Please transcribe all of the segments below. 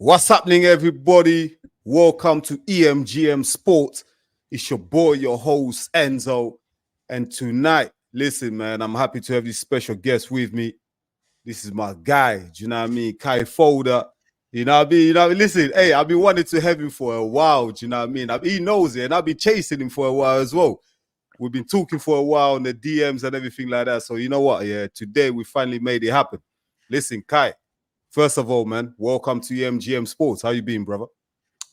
What's happening, everybody? Welcome to EMGM Sports. It's your boy, your host, ENZO. And tonight, listen, man, I'm happy to have this special guest with me. This is my guy, do you know what I mean? Kai Folder. You know what I mean? Listen, hey, I've been wanting to have him for a while, do you know what I mean? He knows it, and I've been chasing him for a while as well. We've been talking for a while on the DMs and everything like that. So you know what? Yeah, today we finally made it happen. Listen, Kai, first of all, man, welcome to EMGM Sports. How you been, brother?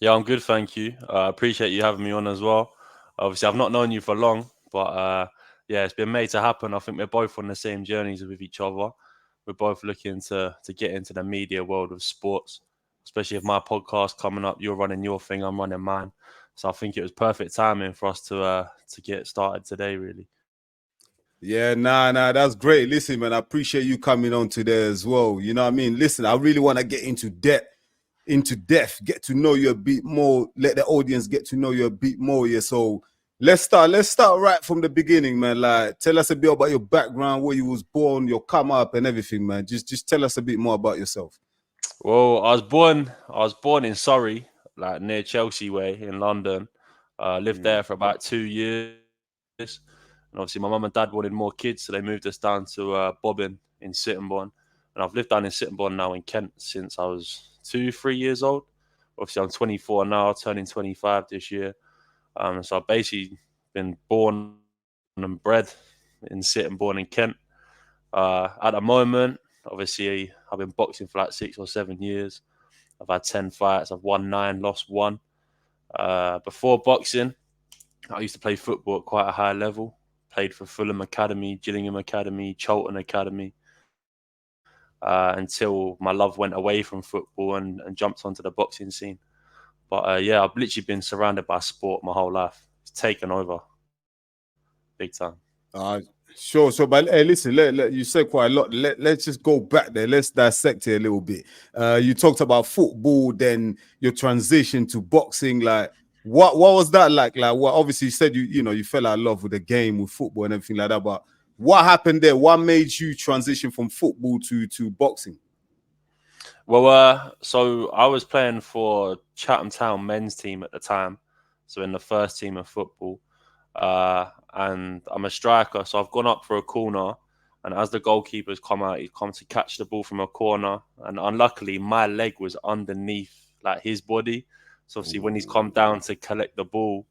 Yeah, I'm good, thank you. I appreciate you having me on as well. Obviously, I've not known you for long, but yeah, it's been made to happen. I think we're both on the same journeys with each other. We're both looking to get into the media world of sports, especially if my podcast coming up. You're running your thing, I'm running mine. So I think it was perfect timing for us to get started today, really. Yeah, nah, that's great. Listen, man, I appreciate you coming on today as well. You know what I mean? Listen, I really want to get into depth, get to know you a bit more, let the audience get to know you a bit more. Yeah, so let's start right from the beginning, man. Like, tell us a bit about your background, where you was born, your come up, and everything, man. Just tell us a bit more about yourself. Well, I was born in Surrey, like near Chelsea way in London. Lived there for about 2 years. And obviously, my mum and dad wanted more kids, so they moved us down to Bobbin in Sittingbourne. And I've lived down in Sittingbourne now in Kent since I was 2, 3 years old. Obviously, I'm 24 now, turning 25 this year. So I've basically been born and bred in Sittingbourne in Kent. At the moment, obviously, I've been boxing for like 6 or 7 years. I've had 10 fights. I've won 9, lost 1. Before boxing, I used to play football at quite a high level. Played for Fulham Academy, Gillingham Academy, Charlton Academy, until my love went away from football and jumped onto the boxing scene. But yeah, I've literally been surrounded by sport my whole life. It's taken over big time. Uh, sure. So, but hey, listen, you said quite a lot. Let's just go back there. Let's dissect it a little bit. You talked about football, then your transition to boxing. Like, what was that like? Like, what obviously you said you fell out of love with the game, with football and everything like that. But what happened there? What made you transition from football to boxing? Well, so I was playing for Chatham Town men's team at the time, so in the first team of football, and I'm a striker, so I've gone up for a corner, and as the goalkeeper's come out, he's come to catch the ball from a corner, and unluckily my leg was underneath like his body, so obviously when he's come down to collect the ball,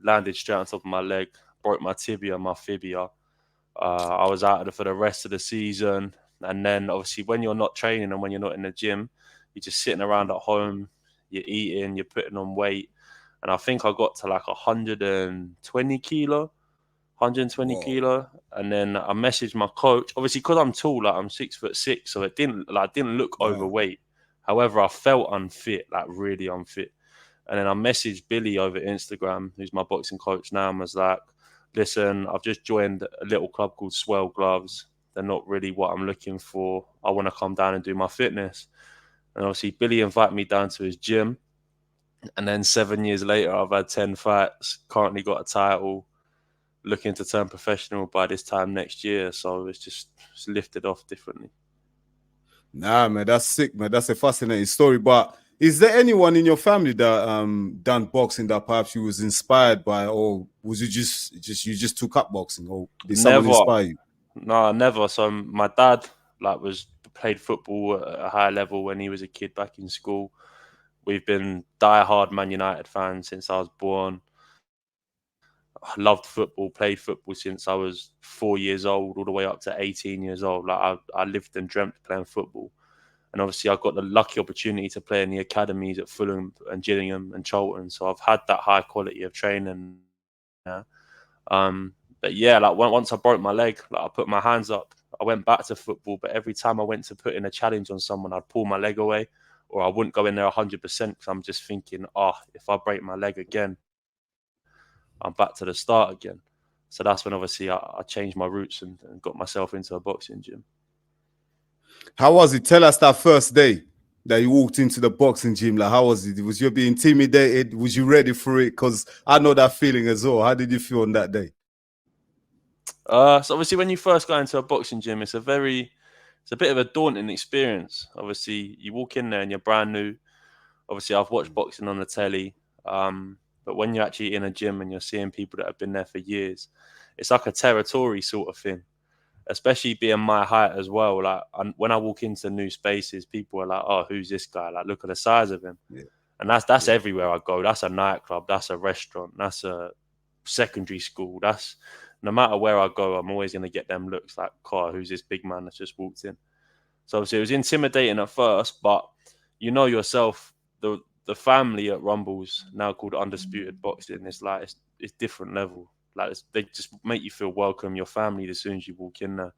landed straight on top of my leg, broke my tibia, my fibia. I was out of for the rest of the season. And then obviously when you're not training and when you're not in the gym, you're just sitting around at home, you're eating, you're putting on weight. And I think I got to like 120 kilo, 120 Whoa. kilo. And then I messaged my coach, obviously because I'm tall, like I'm 6'6", so it didn't look Uh, overweight. However, I felt unfit, like really unfit. And then I messaged Billy over Instagram, who's my boxing coach now, and was like, listen, I've just joined a little club called Swell Gloves. They're not really what I'm looking for. I want to come down and do my fitness. And obviously, Billy invited me down to his gym. And then 7 years later, I've had 10 fights, currently got a title, looking to turn professional by this time next year. So it's lifted off differently. Nah, man, that's sick, man. That's a fascinating story. But is there anyone in your family that done boxing that perhaps you was inspired by, or was you just took up boxing, or did someone Never, inspire you? no, never. So my dad was played football at a high level when he was a kid back in school. We've been die-hard Man United fans since I was born. I loved football, played football since I was 4 years old, all the way up to 18 years old. Like I lived and dreamt playing football. And obviously I got the lucky opportunity to play in the academies at Fulham and Gillingham and Charlton. So I've had that high quality of training there. But yeah, like once I broke my leg, like I put my hands up. I went back to football, but every time I went to put in a challenge on someone, I'd pull my leg away, or I wouldn't go in there 100% because I'm just thinking, if I break my leg again, I'm back to the start again. So that's when obviously I changed my routes and got myself into a boxing gym. How was it? Tell us that first day that you walked into the boxing gym. Like, how was it? Was you being intimidated? Was you ready for it? Because I know that feeling as well. How did you feel on that day? So obviously when you first go into a boxing gym, it's a bit of a daunting experience. Obviously you walk in there and you're brand new. Obviously, I've watched boxing on the telly, but when you're actually in a gym and you're seeing people that have been there for years, it's like a territory sort of thing. Especially being my height as well. Like when I walk into new spaces, people are like, "Oh, who's this guy? Like, look at the size of him." Yeah, And that's yeah. everywhere I go. That's a nightclub. That's a restaurant. That's a secondary school. That's no matter where I go, I'm always gonna get them looks like, "Car, who's this big man that's just walked in?" So obviously it was intimidating at first, but you know yourself, the family at Rumbles, now called Undisputed Boxing, is like it's different level. Like they just make you feel welcome. Your family as soon as you walk in there.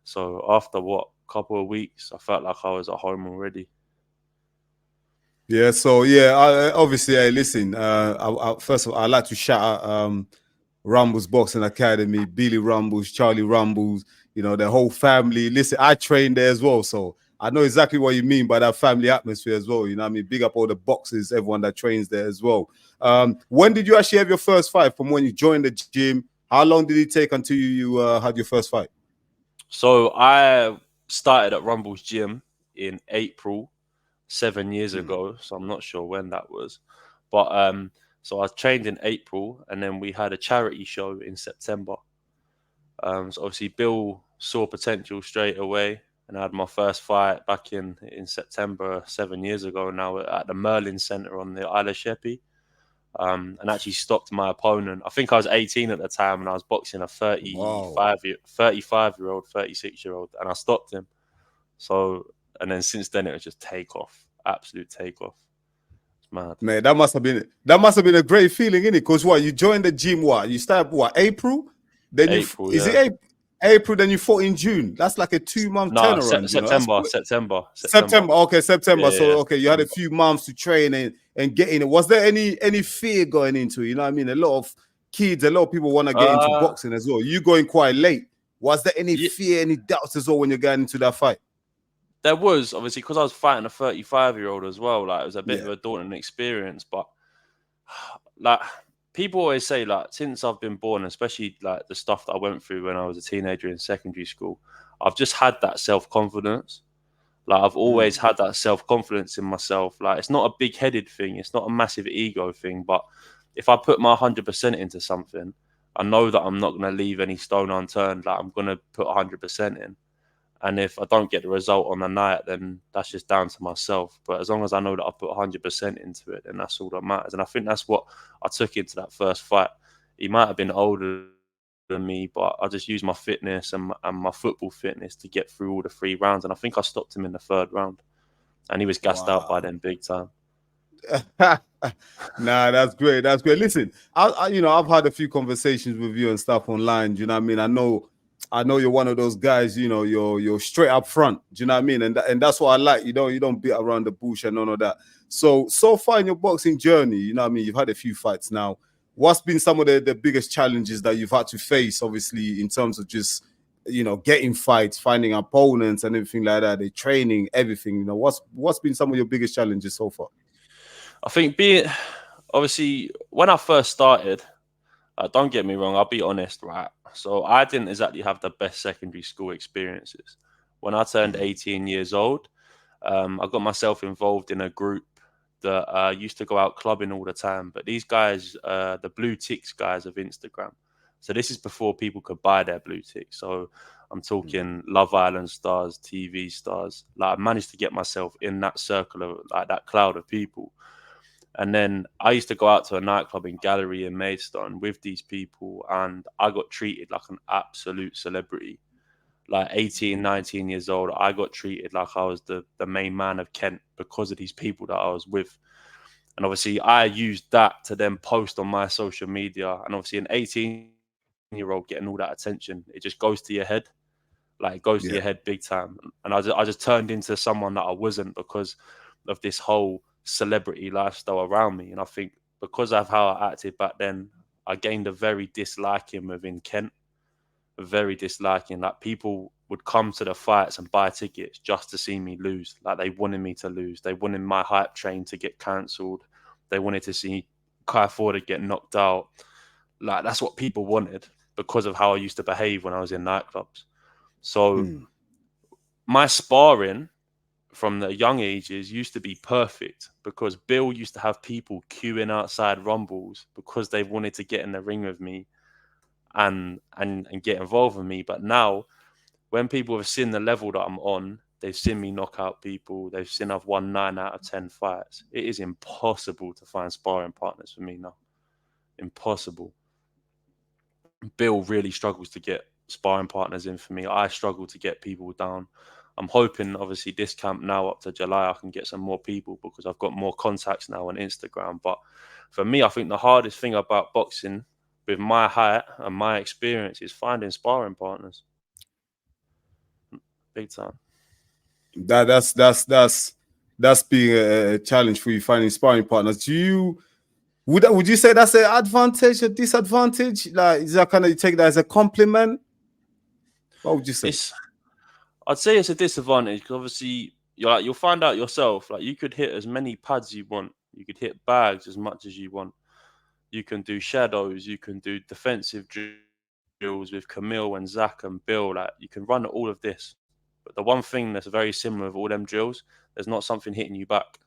So after what couple of weeks, I felt like I was at home already. Yeah, so yeah, obviously, hey, listen. First of all, I'd like to shout out Rumbles Boxing Academy, Billy Rumbles, Charlie Rumbles, you know, the whole family. Listen, I trained there as well, so I know exactly what you mean by that family atmosphere as well. You know what I mean? Big up all the boxers, everyone that trains there as well. When did you actually have your first fight? From when you joined the gym? How long did it take until you had your first fight? So I started at Rumbles Gym in April 7 years Hmm. ago. So I'm not sure when that was, but so I trained in April, and then we had a charity show in September. So obviously Bill saw potential straight away, and I had my first fight back in September 7 years ago now at the Merlin Centre on the Isle of Sheppey. And actually stopped my opponent. I think I was 18 at the time, and I was boxing a Wow. 35-year-old, 36-year-old, and I stopped him. So, and then since then it was just take off, absolute take off. It's mad. Man, that must have been a great feeling, innit? Because what, you joined the gym, what, you started what, April? Then April, is it yeah. April, then you fought in June. That's like a 2 month No, turnaround, you know. That's September, quick. September. September. Okay, September. Yeah, So yeah, okay, you had a September. few months to train and get in it. Was there any fear going into it? You know what I mean? A lot of kids, a lot of people want to get into Uh, boxing as well. You going quite late. Was there any yeah, fear, any doubts as well when you're getting into that fight? there was obviously because I was fighting a 35-year-old as well. Like it was a bit Yeah. of a daunting experience, but like people always say, like since I've been born, especially like the stuff that I went through when I was a teenager in secondary school, I've just had that self confidence. Like I've always Mm. had that self confidence in myself. Like it's not a big headed thing. It's not a massive ego thing. But if I put my 100% into something, I know that I'm not going to leave any stone unturned. Like I'm going to put 100% in. And if I don't get the result on the night, then that's just down to myself. But as long as I know that I put 100% into it, then that's all that matters. And I think that's what I took into that first fight. He might have been older than me, but I just used my fitness and my football fitness to get through all the 3 rounds. And I think I stopped him in the third round. And he was gassed out by Wow. then big time. Nah, that's great. That's great. Listen, you know, I've had a few conversations with you and stuff online. Do you know what I mean? I know you're one of those guys. You know, you're straight up front. Do you know what I mean? And that's what I like. You don't beat around the bush and none of that. So far in your boxing journey, you know what I mean? You've had a few fights now. What's been some of the biggest challenges that you've had to face? Obviously, in terms of just getting fights, finding opponents, and everything like that. The training, everything. You know, what's been some of your biggest challenges so far? I think being obviously when I first started, don't get me wrong, I'll be honest, right? So I didn't exactly have the best secondary school experiences. When I turned Mhm. 18 years old, I got myself involved in a group that used to go out clubbing all the time. But these guys, the blue ticks guys of Instagram. So this is before people could buy their blue ticks. So I'm Mhm. talking Love Island stars, TV stars. Like I managed to get myself in that circle of like that cloud of people. And then I used to go out to a nightclub in Gallery in Maidstone with these people, and I got treated like an absolute celebrity. Like 18, 19 years old, I got treated like I was the main man of Kent because of these people that I was with. And obviously, I used that to then post on my social media. And obviously, an 18-year-old getting all that attention, it just goes to your head. Like, it goes to Yeah. your head big time. And I just turned into someone that I wasn't because of this whole celebrity lifestyle around me. And I think because of how I acted back then, I gained a very disliking within Kent, very disliking. Like people would come to the fights and buy tickets just to see me lose. Like they wanted me to lose. They wanted my hype train to get cancelled. They wanted to see Kai Ford get knocked out. Like that's what people wanted because of how I used to behave when I was in nightclubs. So Mm. my sparring from the young ages used to be perfect because Bill used to have people queuing outside Rumbles because they wanted to get in the ring with me and get involved with me. But now, when people have seen the level that I'm on, they've seen me knock out people. They've seen I've won 9 out of 10 fights. It is impossible to find sparring partners for me now. Impossible. Bill really struggles to get sparring partners in for me. I struggle to get people down. I'm hoping, obviously, this camp now up to July, I can get some more people because I've got more contacts now on Instagram. But for me, I think the hardest thing about boxing, with my height and my experience, is finding sparring partners. Big time. That's being a challenge for you finding sparring partners. Would you say that's an advantage, a disadvantage? Like, is that kind of, you take that as a compliment? What would you say? I'd say it's a disadvantage because obviously you'll find out yourself. Like, you could hit as many pads you want. You could hit bags as much as you want. You can do shadows. You can do defensive drills with Camille and Zach and Bill. Like, you can run all of this. But the one thing that's very similar with all them drills, there's not something hitting you back.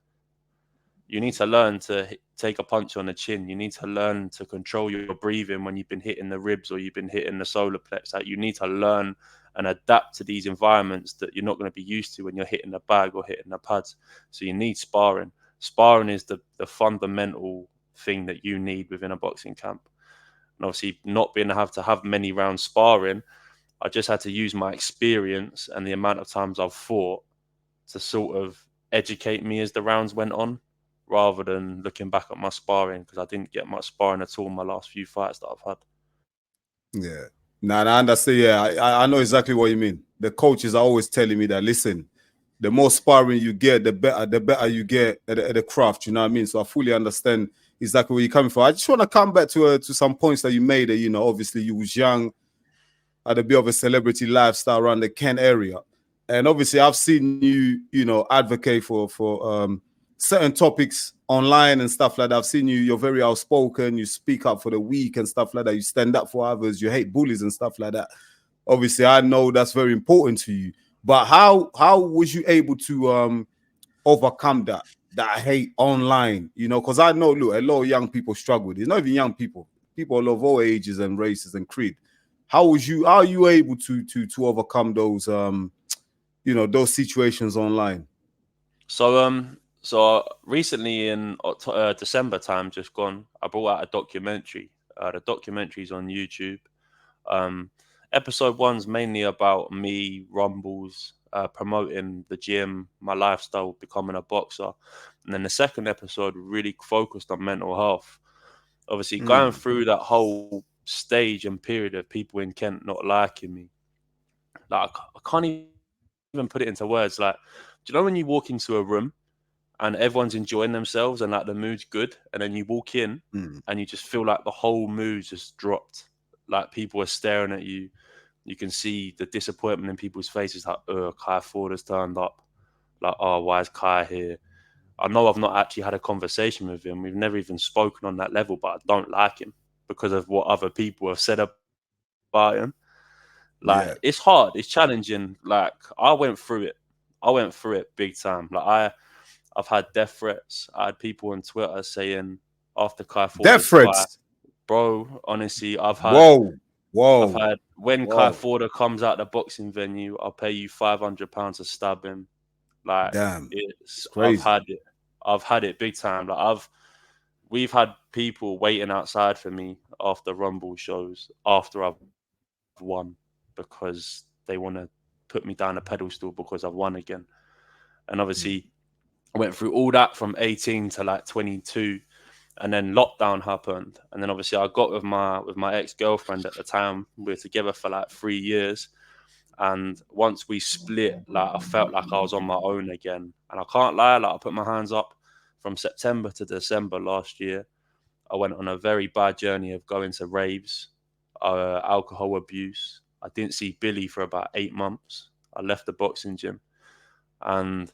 You need to learn to take a punch on the chin. You need to learn to control your breathing when you've been hitting the ribs or you've been hitting the solar plex. Like, you need to learn and adapt to these environments that you're not going to be used to when you're hitting the bag or hitting the pads. So you need sparring. Sparring is the fundamental thing that you need within a boxing camp. And obviously, not being able to have many rounds sparring, I just had to use my experience and the amount of times I've fought to sort of educate me as the rounds went on, rather than looking back at my sparring, because I didn't get much sparring at all in my last few fights that I've had. Yeah. Nah, I understand. Yeah, I know exactly what you mean. The coaches are always telling me that, listen, the more sparring you get, the better you get at the craft. You know what I mean? So I fully understand exactly where you're coming from. I just want to come back to some points that you made. That, you know, obviously you was young, had a bit of a celebrity lifestyle around the Kent area, and obviously I've seen you, you know, advocate for certain topics online and stuff like that. I've seen you, you're very outspoken, you speak up for the weak and stuff like that, you stand up for others, you hate bullies and stuff like that. Obviously, I know that's very important to you. But how was you able to overcome that hate online? You know, because I know, look, a lot of young people struggle with it. It's not even young people, people of all ages and races and creed. How are you able to overcome those you know, those situations online? So recently in December time, just gone, I brought out a documentary. The documentary's on YouTube. Um, Episode 1's mainly about me, Rumbles, promoting the gym, my lifestyle, becoming a boxer. And then the second episode really focused on mental health. Obviously, going through that whole stage and period of people in Kent not liking me. Like, I can't even put it into words. Like, do you know when you walk into a room and everyone's enjoying themselves and like the mood's good, and then you walk in and you just feel like the whole mood just dropped? Like, people are staring at you. You can see the disappointment in people's faces, like, oh, Kai Ford has turned up. Like, oh, why is Kai here? I know I've not actually had a conversation with him. We've never even spoken on that level, but I don't like him because of what other people have said about him. Like, Yeah, it's hard, it's challenging. Like, I went through it. I went through it big time. Like, I've had death threats. I had people on Twitter saying after Kai death Forder's fight, threats. bro, honestly, Whoa, I've whoa, had when Kai whoa. Forder comes out the boxing venue, I'll pay you £500 to stab him. Like, Damn, it's it's crazy. I've had it big time. Like, we've had people waiting outside for me after Rumble shows after I've won because they want to put me down a pedestal because I've won again. And obviously, I went through all that from 18 to like 22, and then lockdown happened, and then obviously I got with my ex-girlfriend at the time. We were together for like 3 years, and once we split, like, I felt like I was on my own again. And I can't lie, like, I put my hands up. From September to December last year, I went on a very bad journey of going to raves, alcohol abuse. I didn't see Billy for about 8 months. I left the boxing gym, and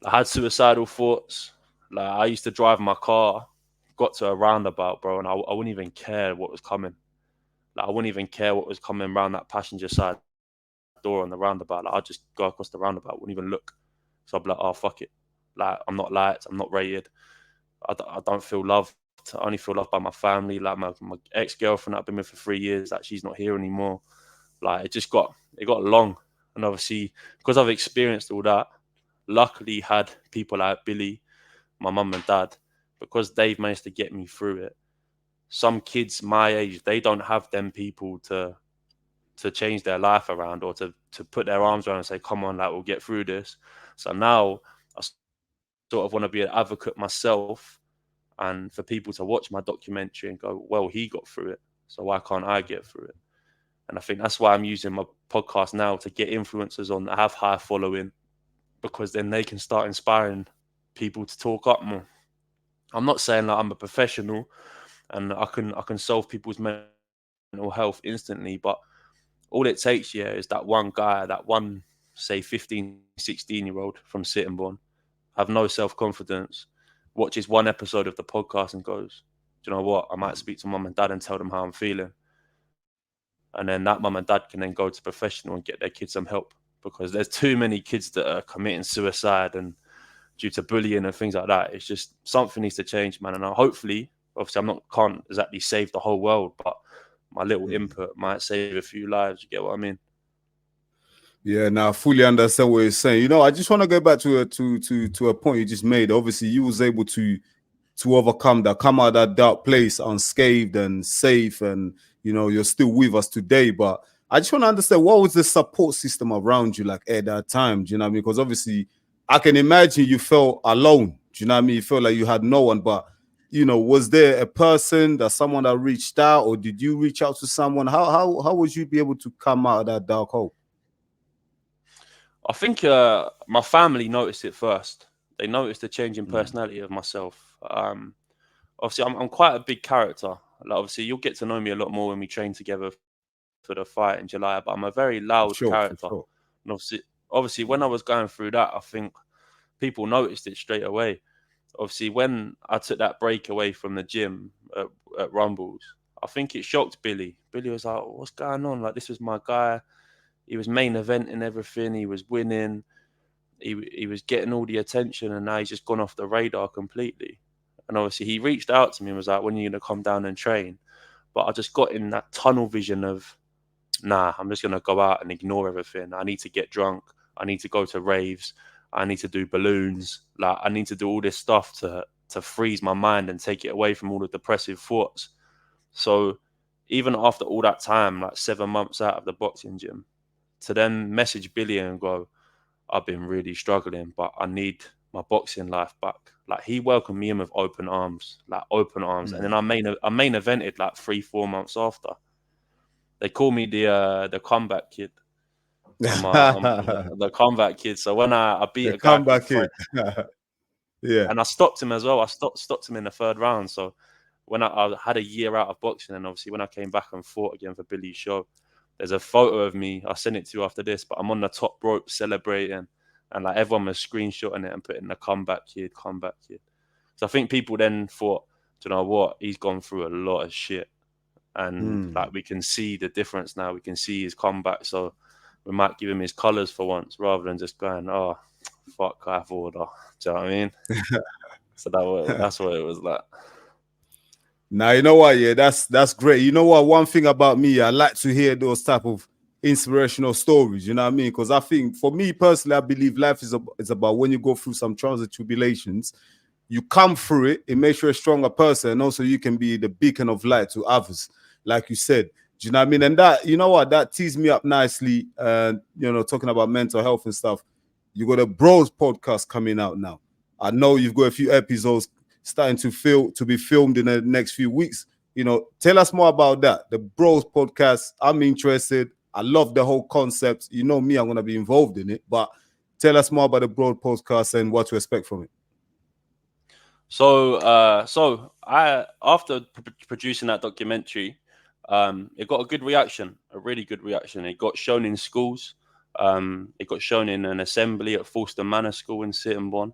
I had suicidal thoughts. Like, I used to drive my car, got to a roundabout, bro, and I wouldn't even care what was coming. Like, I wouldn't even care what was coming around that passenger side door on the roundabout. Like, I'd just go across the roundabout, wouldn't even look. So I'll be like, oh, fuck it. Like, I'm not liked, I'm not rated. I don't feel loved. I only feel loved by my family. Like my ex-girlfriend I've been with for 3 years, like she's not here anymore. Like it got long. And obviously, because I've experienced all that, luckily had people like Billy, my mum and dad, because they've managed to get me through it. Some kids my age, they don't have them people to change their life around, or to put their arms around and say, come on, like, we'll get through this. So now I sort of want to be an advocate myself, and for people to watch my documentary and go, well, he got through it, so why can't I get through it? And I think that's why I'm using my podcast now to get influencers on that have high following, because then they can start inspiring people to talk up more. I'm not saying that I'm a professional and I can solve people's mental health instantly, but all it takes, yeah, is that one guy, that one, say, 15, 16-year-old from Sittingbourne, have no self-confidence, watches one episode of the podcast and goes, do you know what? I might speak to mum and dad and tell them how I'm feeling. And then that mum and dad can then go to professional and get their kids some help, because there's too many kids that are committing suicide and due to bullying and things like that. It's just something needs to change, man. And hopefully, obviously, can't exactly save the whole world, but my little input might save a few lives. You get what I mean? Yeah, now I fully understand what you're saying. You know, I just want to go back to a point you just made. Obviously, you was able to overcome that, come out of that dark place unscathed and safe, and you know, you're still with us today. But I just want to understand, what was the support system around you like at that time? Do you know what I mean? Because obviously, I can imagine you felt alone. Do you know what I mean? You felt like you had no one. But you know, was there a person, that someone that reached out, or did you reach out to someone? How would you be able to come out of that dark hole? I think my family noticed it first. They noticed the change in personality of myself. Obviously, I'm quite a big character. Like, obviously, you'll get to know me a lot more when we train together for the fight in July. But I'm a very loud For character, sure. and obviously, when I was going through that, I think people noticed it straight away. Obviously, when I took that break away from the gym at Rumbles, I think it shocked Billy. Billy was like, "What's going on? Like, this was my guy. He was main eventing everything. He was winning. He was getting all the attention, and now he's just gone off the radar completely." And obviously, he reached out to me and was like, "When are you gonna come down and train?" But I just got in that tunnel vision of, nah, I'm just gonna go out and ignore everything. I need to get drunk. I need to go to raves. I need to do balloons. Like, I need to do all this stuff to freeze my mind and take it away from all the depressive thoughts. So even after all that time, like 7 months out of the boxing gym, to then message Billy and go, I've been really struggling, but I need my boxing life back. Like, he welcomed me in with open arms, like open arms. And then I main evented like 3-4 months after. They call me the comeback kid. I'm the comeback kid. So when I beat The a guy called comeback Fred, kid. Yeah. and I stopped him as well. I stopped him in the third round. So when I had a year out of boxing, and obviously when I came back and fought again for Billy's show, there's a photo of me. I'll send it to you after this, but I'm on the top rope celebrating, and like everyone was screenshotting it and putting the comeback kid, comeback kid. So I think people then thought, do you know what? He's gone through a lot of shit, and like we can see the difference now. We can see his comeback. So we might give him his colours for once, rather than just going, oh, fuck, I've order. Do you know what I mean? So that's what it was like. Now, you know what? Yeah, that's great. You know what? One thing about me, I like to hear those type of inspirational stories. You know what I mean? Because I think, for me personally, I believe life is about when you go through some trials and tribulations, you come through it. It makes you a stronger person, and also you can be the beacon of light to others, like you said. Do you know what I mean? And that, you know what? That tees me up nicely. You know, talking about mental health and stuff. You got a Bros podcast coming out now. I know you've got a few episodes starting to be filmed in the next few weeks. You know, tell us more about that. The Bros podcast. I'm interested. I love the whole concept. You know me, I'm gonna be involved in it. But tell us more about the Bros podcast and what to expect from it. So I, after producing that documentary, it got a good reaction, a really good reaction. It got shown in schools. It got shown in an assembly at Forster Manor School in Sittingbourne.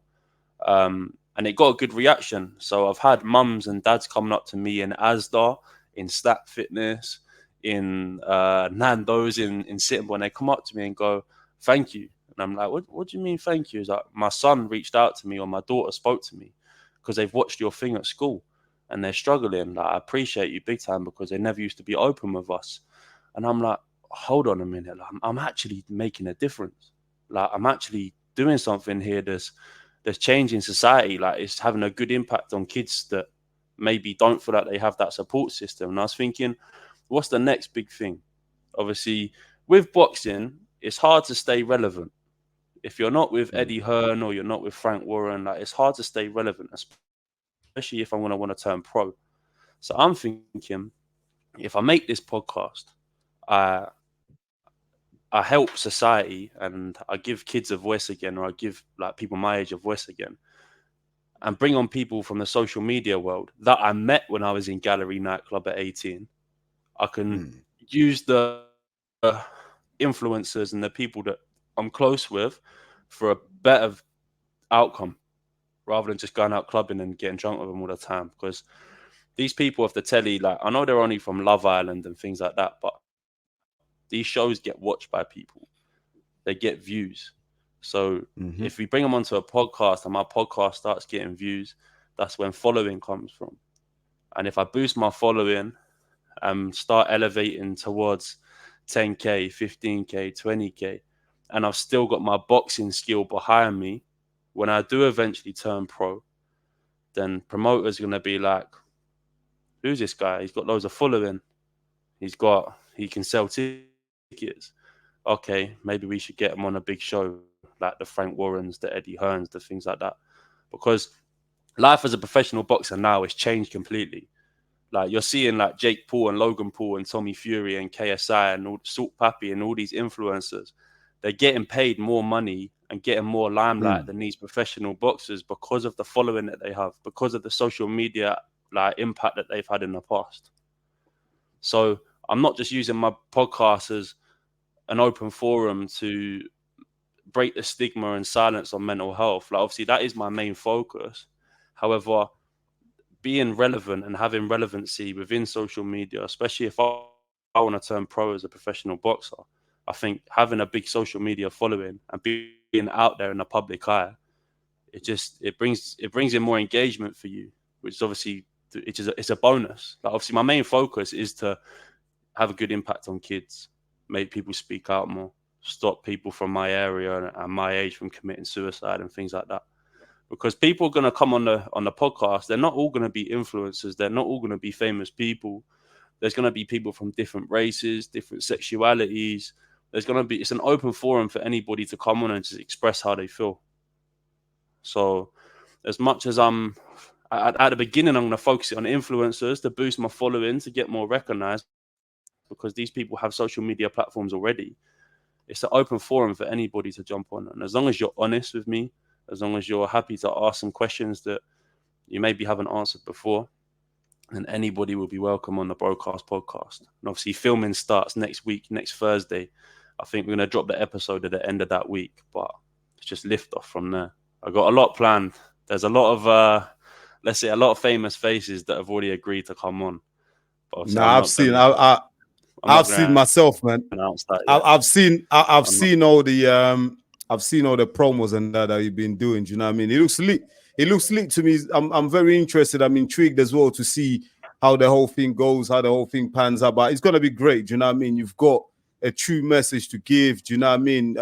And it got a good reaction. So I've had mums and dads coming up to me in Asda, in Stat Fitness, in Nando's in Sittingbourne. They come up to me and go, "Thank you. And I'm like, what do you mean thank you? He's like, my son reached out to me or my daughter spoke to me because they've watched your thing at school and they're struggling. Like, I appreciate you big time because they never used to be open with us. And I'm like, hold on a minute. Like, I'm actually making a difference. Like, I'm actually doing something here that's changing society. Like, it's having a good impact on kids that maybe don't feel like they have that support system. And I was thinking, what's the next big thing? Obviously, with boxing, it's hard to stay relevant. If you're not with Eddie Hearn or you're not with Frank Warren, like, it's hard to stay relevant, especially if I'm going to want to turn pro. So I'm thinking, if I make this podcast, I help society and I give kids a voice again, or I give like people my age a voice again, and bring on people from the social media world that I met when I was in Gallery nightclub at 18. I can use the influencers and the people that I'm close with for a better outcome rather than just going out clubbing and getting drunk with them all the time. Because these people off the telly, like, I know they're only from Love Island and things like that, but these shows get watched by people. They get views. So if we bring them onto a podcast and my podcast starts getting views, that's when following comes from. And if I boost my following and start elevating towards 10K, 15K, 20K, and I've still got my boxing skill behind me, when I do eventually turn pro, then promoters are going to be like, who's this guy? He's got loads of following. He can sell tickets. Okay, maybe we should get him on a big show like the Frank Warrens, the Eddie Hearns, the things like that. Because life as a professional boxer now has changed completely. Like, you're seeing like Jake Paul and Logan Paul and Tommy Fury and KSI and all, Salt Pappy and all these influencers. They're getting paid more money and getting more limelight than these professional boxers because of the following that they have, because of the social media like impact that they've had in the past. So I'm not just using my podcast as an open forum to break the stigma and silence on mental health. Like, obviously that is my main focus. However, being relevant and having relevancy within social media, especially if I want to turn pro as a professional boxer, I think having a big social media following and being out there in the public eye, it brings in more engagement for you, which is obviously it's a bonus. Like, obviously my main focus is to have a good impact on kids, make people speak out more, stop people from my area and my age from committing suicide and things like that. Because people are going to come on the podcast. They're not all going to be influencers. They're not all going to be famous people. There's going to be people from different races, different sexualities. It's an open forum for anybody to come on and just express how they feel. So as much as at the beginning, I'm going to focus it on influencers to boost my following, to get more recognized, because these people have social media platforms already. It's an open forum for anybody to jump on. And as long as you're honest with me, as long as you're happy to ask some questions that you maybe haven't answered before, then anybody will be welcome on the Broadcast podcast. And obviously filming starts next week, next Thursday. I think we're going to drop the episode at the end of that week, but it's just lift off from there. I got a lot planned. There's a lot of, let's say, a lot of famous faces that have already agreed to come on. But I've seen myself, man. I've seen all the promos and that you've been doing. Do you know what I mean? It looks lit. It looks lit to me. I'm very interested. I'm intrigued as well to see how the whole thing goes, how the whole thing pans out. But it's gonna be great. Do you know what I mean? You've got a true message to give. Do you know what I mean?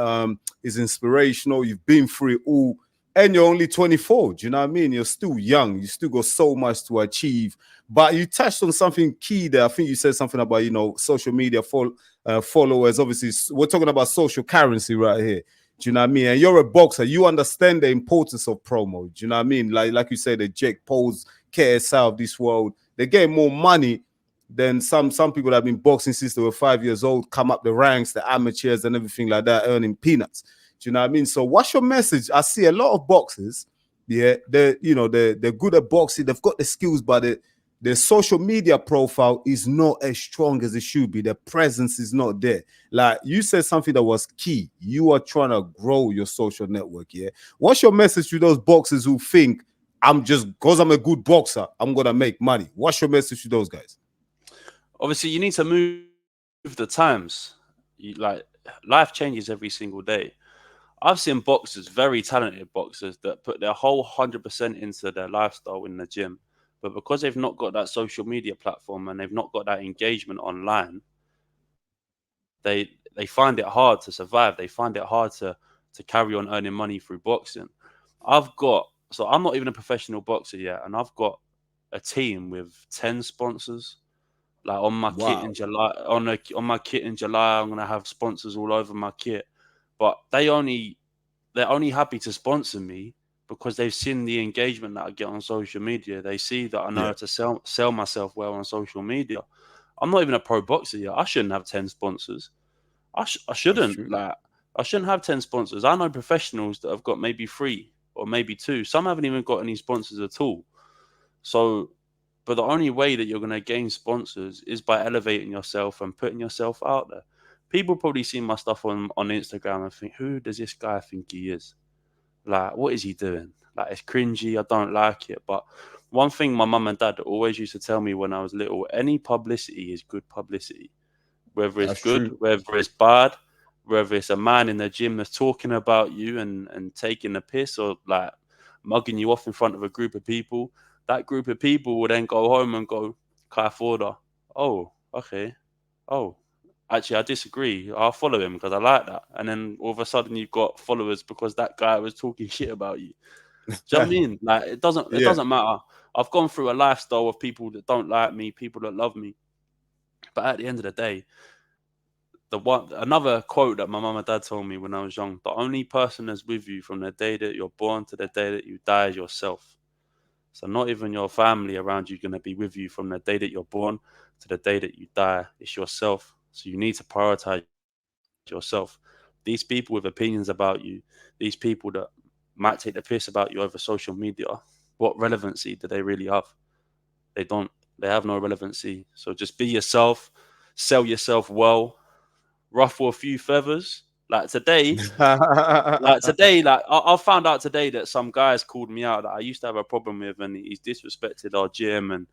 It's inspirational. You've been through it all. And you're only 24. Do you know what I mean? You're still young. You still got so much to achieve. But you touched on something key there. I think you said something about, social media followers. Obviously, we're talking about social currency right here. Do you know what I mean? And you're a boxer. You understand the importance of promo. Do you know what I mean? Like you said, the Jake Pauls, KSI of this world, they get more money than some people that have been boxing since they were 5 years old, come up the ranks, the amateurs and everything like that, earning peanuts. Do you know what I mean? So what's your message? I see a lot of boxers, they're good at boxing, they've got the skills, but their social media profile is not as strong as it should be. Their presence is not there. Like you said something that was key. You are trying to grow your social network, yeah? What's your message to those boxers who think, because I'm a good boxer, I'm going to make money? What's your message to those guys? Obviously, you need to move the times. Life changes every single day. I've seen boxers, very talented boxers, that put their whole 100% into their lifestyle in the gym, but because they've not got that social media platform and they've not got that engagement online, they find it hard to survive. They find it hard to carry on earning money through boxing. I'm not even a professional boxer yet, and I've got a team with 10 sponsors. Like on my kit in Wow. July, on my kit in July, I'm gonna have sponsors all over my kit. But they're only happy to sponsor me because they've seen the engagement that I get on social media. They see that I know Yeah, how to sell myself well on social media. I'm not even a pro boxer yet. I shouldn't have 10 sponsors. I that's shouldn't. true. Like, I shouldn't have 10 sponsors. I know professionals that have got maybe 3 or maybe 2. Some haven't even got any sponsors at all. So, but the only way that you're going to gain sponsors is by elevating yourself and putting yourself out there. People probably see my stuff on Instagram and think, who does this guy think he is? Like, what is he doing? Like, it's cringy. I don't like it. But one thing my mum and dad always used to tell me when I was little, any publicity is good publicity. Whether it's That's good, true. whether it's bad, whether it's a man in the gym that's talking about you and taking the piss or like mugging you off in front of a group of people, that group of people will then go home and go, Kai Forder, oh, okay. Oh, actually, I disagree. I'll follow him because I like that. And then all of a sudden, you've got followers because that guy was talking shit about you. Do you know what I mean? Like it Yeah. doesn't matter. I've gone through a lifestyle of people that don't like me, people that love me. But at the end of the day, another quote that my mum and dad told me when I was young: the only person that's with you from the day that you're born to the day that you die is yourself. So not even your family around you going to be with you from the day that you're born to the day that you die. It's yourself. So you need to prioritize yourself. These people with opinions about you, these people that might take the piss about you over social media, what relevancy do they really have? They don't. They have no relevancy. So just be yourself, sell yourself well, ruffle a few feathers. I found out today that some guys called me out that I used to have a problem with, and he's disrespected our gym and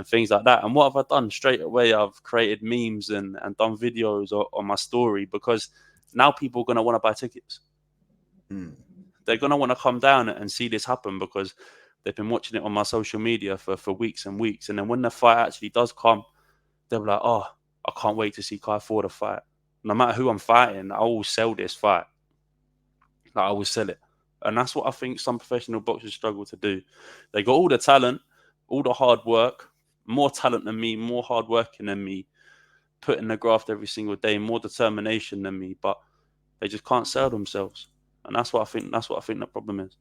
things like that. And what have I done? Straight away, I've created memes and done videos on my story because now people are gonna want to buy tickets. Hmm. They're gonna want to come down and see this happen because they've been watching it on my social media for weeks and weeks. And then when the fight actually does come, they'll be like, "Oh, I can't wait to see Kai Ford fight." No matter who I'm fighting, I will sell this fight. Like, I will sell it. And that's what I think some professional boxers struggle to do. They got all the talent, all the hard work, more talent than me, more hard working than me, putting the graft every single day, more determination than me, but they just can't sell themselves. And that's what I think the problem is.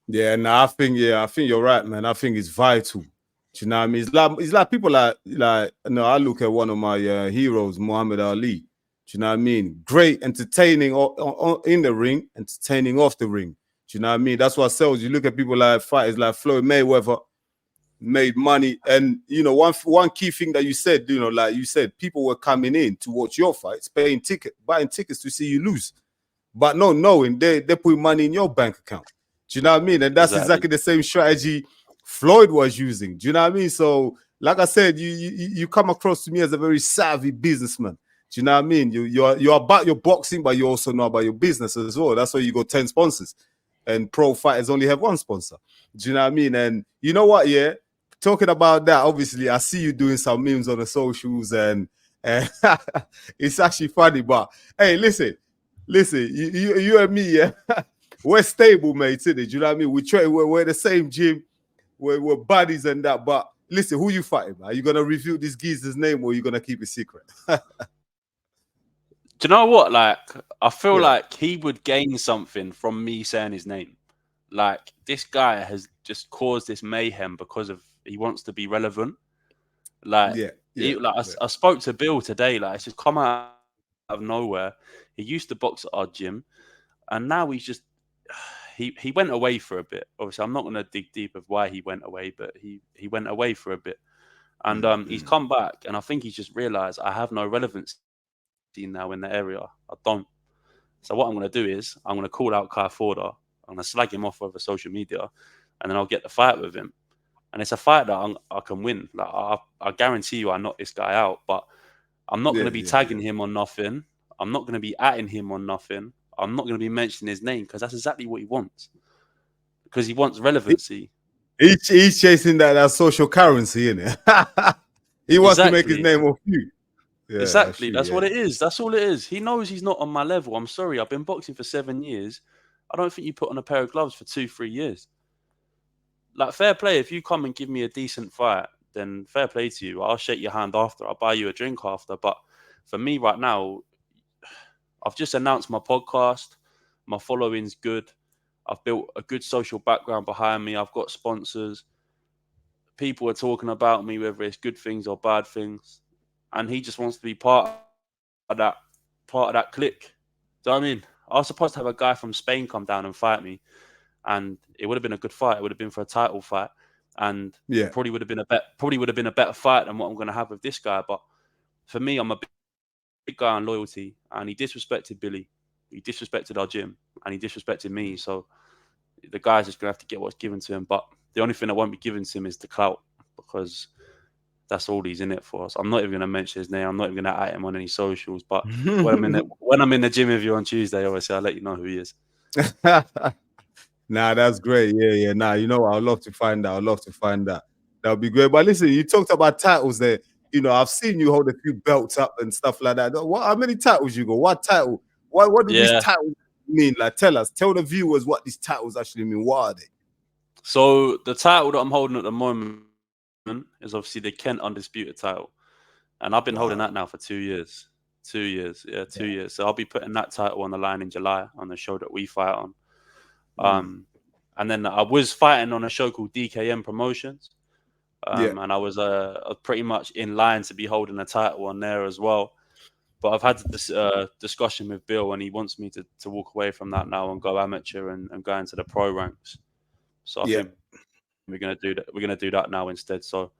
Yeah, no, I think you're right, man. I think it's vital. Do you know what I mean? It's like people I look at one of my heroes, Muhammad Ali. Do you know what I mean? Great, entertaining in the ring, entertaining off the ring. Do you know what I mean? That's what sells. You look at people like fighters like Floyd Mayweather, made money, and you know one key thing that you said, you know, like you said, people were coming in to watch your fights, buying tickets to see you lose, but not knowing they put money in your bank account. Do you know what I mean? And that's Exactly. exactly the same strategy Floyd was using. Do you know what I mean? So, like I said, you come across to me as a very savvy businessman. Do you know what I mean? You're about your boxing, but you also know about your business as well. That's why you got 10 sponsors. And pro fighters only have one sponsor. Do you know what I mean? And you know what? Yeah, talking about that, obviously, I see you doing some memes on the socials, and it's actually funny. But hey, listen, you and me, yeah, we're stable mates, isn't it? Do you know what I mean? We're the same gym, we're buddies and that. But listen, who you fighting, man? Are you gonna reveal this geezer's name or are you gonna keep it secret? Do you know what? Like, I feel Yeah, like he would gain something from me saying his name. Like, this guy has just caused this mayhem because of he wants to be relevant. Like, yeah, yeah, yeah. I spoke to Bill today. Like, it's just come out of nowhere. He used to box at our gym, and now he's just he went away for a bit. Obviously, I'm not going to dig deep of why he went away, but he went away for a bit, and he's come back, and I think he's just realised I have no relevancy now in the area. I don't. So what I'm going to do is I'm going to call out Kai Forder. I'm going to slag him off over social media, and then I'll get the fight with him. And it's a fight that I can win. Like, I guarantee you, I knock this guy out. But I'm not going Yeah, to be yeah, tagging yeah. him on nothing. I'm not going to be atting him on nothing. I'm not going to be mentioning his name because that's exactly what he wants. Because he wants relevancy. He's chasing that social currency, innit? He wants to make his Exactly. name off you. Yeah, that's Exactly. true. That's Yeah. what it is. That's all it is. He knows he's not on my level. I'm sorry. I've been boxing for 7 years. I don't think you put on a pair of gloves for 2-3 years. Like, fair play. If you come and give me a decent fight, then fair play to you. I'll shake your hand after. I'll buy you a drink after. But for me right now, I've just announced my podcast. My following's good. I've built a good social background behind me. I've got sponsors. People are talking about me, whether it's good things or bad things. And he just wants to be of that clique. Do you know what I mean? I was supposed to have a guy from Spain come down and fight me, and it would have been a good fight. It would have been for a title fight, and Yeah. probably would have been a better fight than what I'm going to have with this guy. But for me, I'm a big guy on loyalty, and he disrespected Billy, he disrespected our gym, and he disrespected me. So the guy's just going to have to get what's given to him. But the only thing that won't be given to him is the clout, because that's all he's in it for. So I'm not even going to mention his name. I'm not even going to at him on any socials. But when I'm in the gym with you on Tuesday, obviously I'll let you know who he is. Nah, that's great. Yeah. Nah, you know, I'd love to find out. I'd love to find out. That would be great. But listen, you talked about titles there. You know, I've seen you hold a few belts up and stuff like that. How many titles you got? What title? What do these Yeah. titles mean? Like, tell the viewers what these titles actually mean. What are they? So the title that I'm holding at the moment is obviously the Kent Undisputed title. And I've been holding that now for 2 years. 2 years. Yeah, 2 years. So I'll be putting that title on the line in July on the show that we fight on. And then I was fighting on a show called DKM Promotions. And I was pretty much in line to be holding a title on there as well. But I've had this discussion with Bill, and he wants me to walk away from that now and go amateur and go into the pro ranks. So I think we're gonna do that. We're gonna do that now instead. So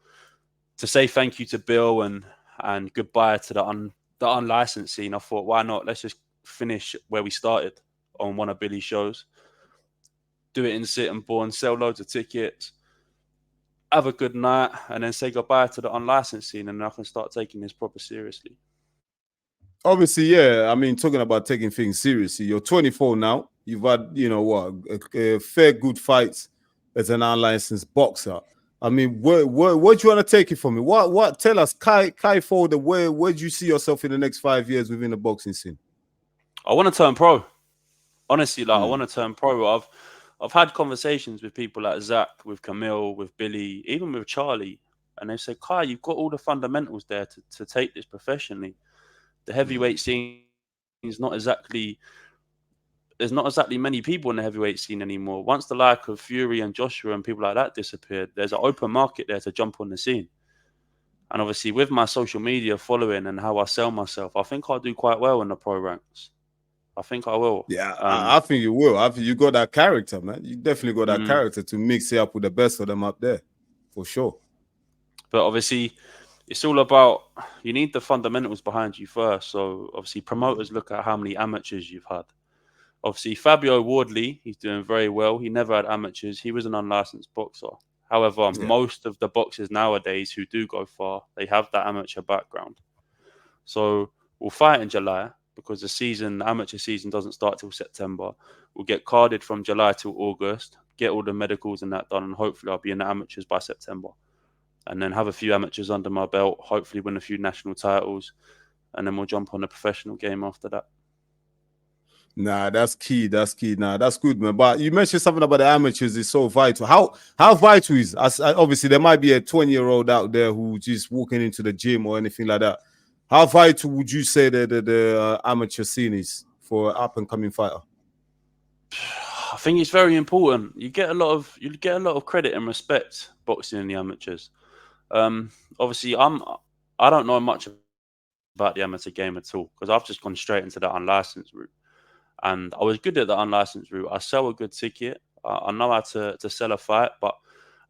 to say thank you to Bill and goodbye to the unlicensed scene, I thought, why not? Let's just finish where we started on one of Billy's shows. Do it in Sittingbourne, sell loads of tickets, have a good night, and then say goodbye to the unlicensed scene, and I can start taking this proper seriously. Obviously, yeah. I mean, talking about taking things seriously, you're 24 now. You've had, you know, a fair good fights as an unlicensed boxer. I mean, where do you want to take it from me? What? Tell us, Kai Folder, where do you see yourself in the next 5 years within the boxing scene? I want to turn pro. Honestly, I want to turn pro. I've had conversations with people like Zach, with Camille, with Billy, even with Charlie, and they say, Kai, you've got all the fundamentals there to take this professionally. The heavyweight scene is not exactly. There's not exactly many people in the heavyweight scene anymore. Once the like of Fury and Joshua and people like that disappeared, there's an open market there to jump on the scene. And obviously, with my social media following and how I sell myself, I think I'll do quite well in the pro ranks. I think I will. Yeah, I think you will. I think you got that character, man. You definitely got that character to mix it up with the best of them up there, for sure. But obviously, it's all about, you need the fundamentals behind you first. So obviously, promoters look at how many amateurs you've had. Obviously, Fabio Wardley, he's doing very well. He never had amateurs. He was an unlicensed boxer. However, most of the boxers nowadays who do go far, they have that amateur background. So we'll fight in July because the amateur season doesn't start till September. We'll get carded from July till August, get all the medicals and that done, and hopefully I'll be in the amateurs by September. And then have a few amateurs under my belt, hopefully win a few national titles, and then we'll jump on the professional game after that. Nah, that's key. That's key. Nah, that's good, man. But you mentioned something about the amateurs is so vital. How vital is? Obviously, there might be a 20-year-old out there who just walking into the gym or anything like that. How vital would you say that the amateur scene is for an up and coming fighter? I think it's very important. You get a lot of credit and respect boxing in the amateurs. Obviously, I don't know much about the amateur game at all because I've just gone straight into the unlicensed route. And I was good at the unlicensed route. I sell a good ticket. I know how to sell a fight. But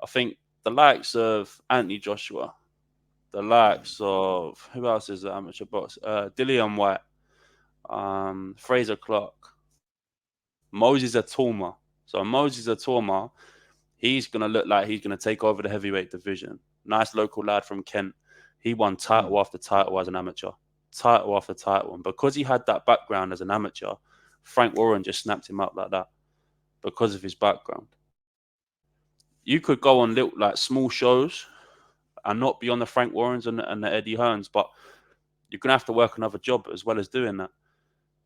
I think the likes of Anthony Joshua, the likes of, who else is the amateur box? Dillian White, Fraser Clark, Moses Atoma. So Moses Atoma, he's going to look like he's going to take over the heavyweight division. Nice local lad from Kent. He won title after title as an amateur. Title after title. And because he had that background as an amateur, Frank Warren just snapped him up like that because of his background. You could go on little, like, small shows and not be on the Frank Warrens and the Eddie Hearns, but you're going to have to work another job as well as doing that.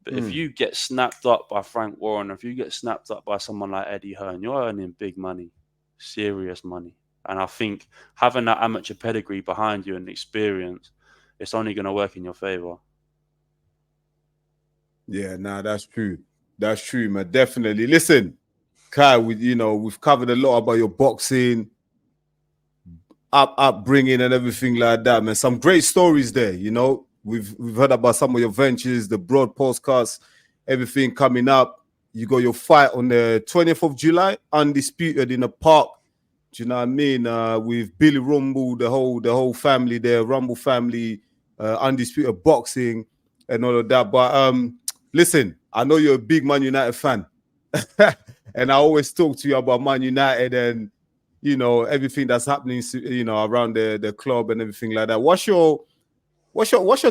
But if you get snapped up by Frank Warren, if you get snapped up by someone like Eddie Hearn, you're earning big money, serious money. And I think having that amateur pedigree behind you and experience, it's only going to work in your favor. Yeah, nah, that's true. That's true, man. Definitely. Listen, Kai, we've covered a lot about your boxing, upbringing and everything like that, man. Some great stories there, We've heard about some of your ventures, the broad podcasts, everything coming up. You got your fight on the 20th of July, undisputed in the park. Do you know what I mean? With Billy Rumble, the whole family there, Rumble family, undisputed boxing and all of that. But listen, I know you're a big Man United fan. And I always talk to you about Man United and everything that's happening, around the club and everything like that. What's your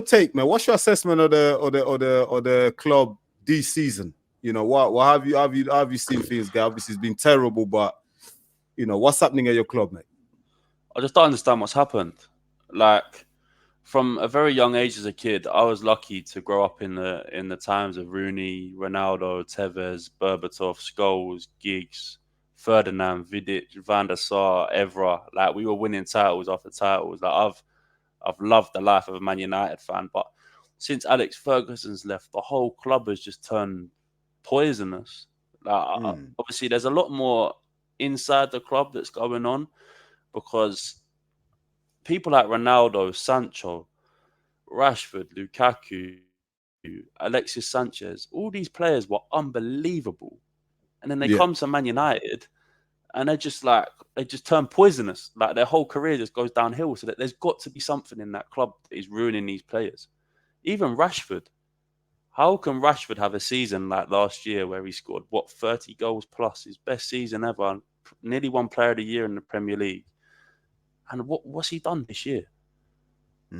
take, man? What's your assessment of the club this season? What have you seen things go? Obviously, it's been terrible, but what's happening at your club, mate? I just don't understand what's happened. Like, from a very young age as a kid, I was lucky to grow up in the times of Rooney, Ronaldo, Tevez, Berbatov, Scholes, Giggs, Ferdinand, Vidic, Van der Sar, Evra. Like, we were winning titles after titles. Like, I've loved the life of a Man United fan, but since Alex Ferguson's left, the whole club has just turned poisonous. Like, obviously, there's a lot more inside the club that's going on, because people like Ronaldo, Sancho, Rashford, Lukaku, Alexis Sanchez, all these players were unbelievable. And then they come to Man United and they just turn poisonous. Like, their whole career just goes downhill. So that there's got to be something in that club that is ruining these players. Even Rashford. How can Rashford have a season like last year where he scored, 30 goals plus, his best season ever, nearly won Player of the Year in the Premier League? And what's he done this year?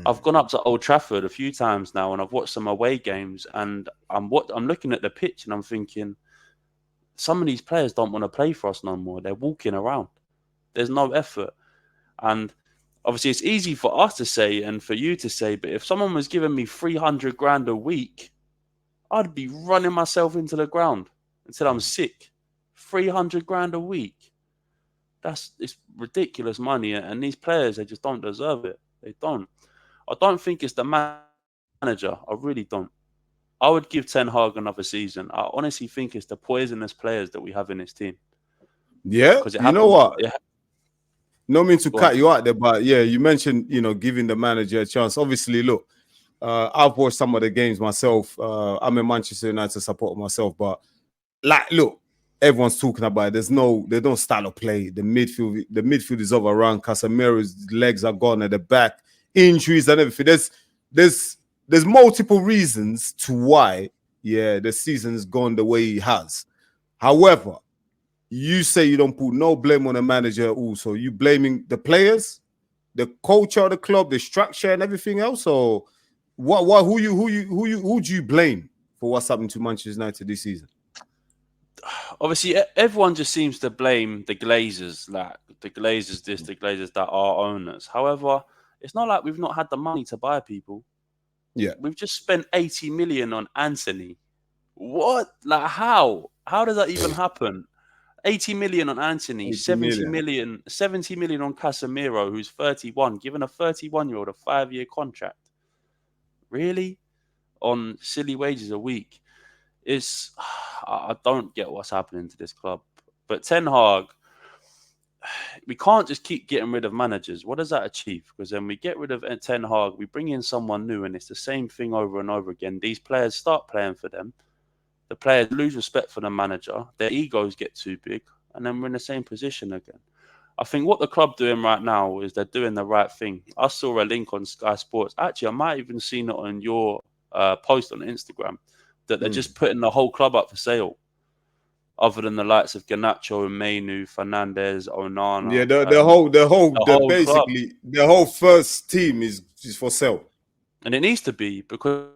I've gone up to Old Trafford a few times now and I've watched some away games, and I'm looking at the pitch and I'm thinking, some of these players don't want to play for us no more. They're walking around. There's no effort. And obviously it's easy for us to say and for you to say, but if someone was giving me 300 grand a week, I'd be running myself into the ground until I'm sick. 300 grand a week. It's ridiculous money. And these players, they just don't deserve it. They don't. I don't think it's the manager. I really don't. I would give Ten Hag another season. I honestly think it's the poisonous players that we have in this team. Yeah, you know what? No mean to cut you out there, but yeah, you mentioned, giving the manager a chance. Obviously, look, I've watched some of the games myself. I'm a Manchester United supporter myself, but look, everyone's talking about it. They don't style of play. The midfield is overrun. Casemiro's legs are gone at the back, injuries and everything. There's multiple reasons to why, the season's gone the way it has. However, you say you don't put no blame on the manager also. You blaming the players, the culture of the club, the structure and everything else, or who do you blame for what's happening to Manchester United this season? Obviously, everyone just seems to blame the Glazers, like the Glazers this, the Glazers that are owners. However, it's not like we've not had the money to buy people. Yeah. We've just spent 80 million on Anthony. What? Like, how? How does that even happen? 80 million on Anthony, 70 million on Casemiro, who's 31, given a 31-year-old a 5-year contract. Really? On silly wages a week. I don't get what's happening to this club. But Ten Hag, we can't just keep getting rid of managers. What does that achieve? Because then we get rid of Ten Hag, we bring in someone new, and it's the same thing over and over again. These players start playing for them. The players lose respect for the manager. Their egos get too big, and then we're in the same position again. I think what the club doing right now is they're doing the right thing. I saw a link on Sky Sports. Actually, I might even seen it on your post on Instagram that they're just putting the whole club up for sale. Other than the likes of Garnacho, Mainu, Fernandez, Onana. Yeah, the whole first team is for sale. And it needs to be, because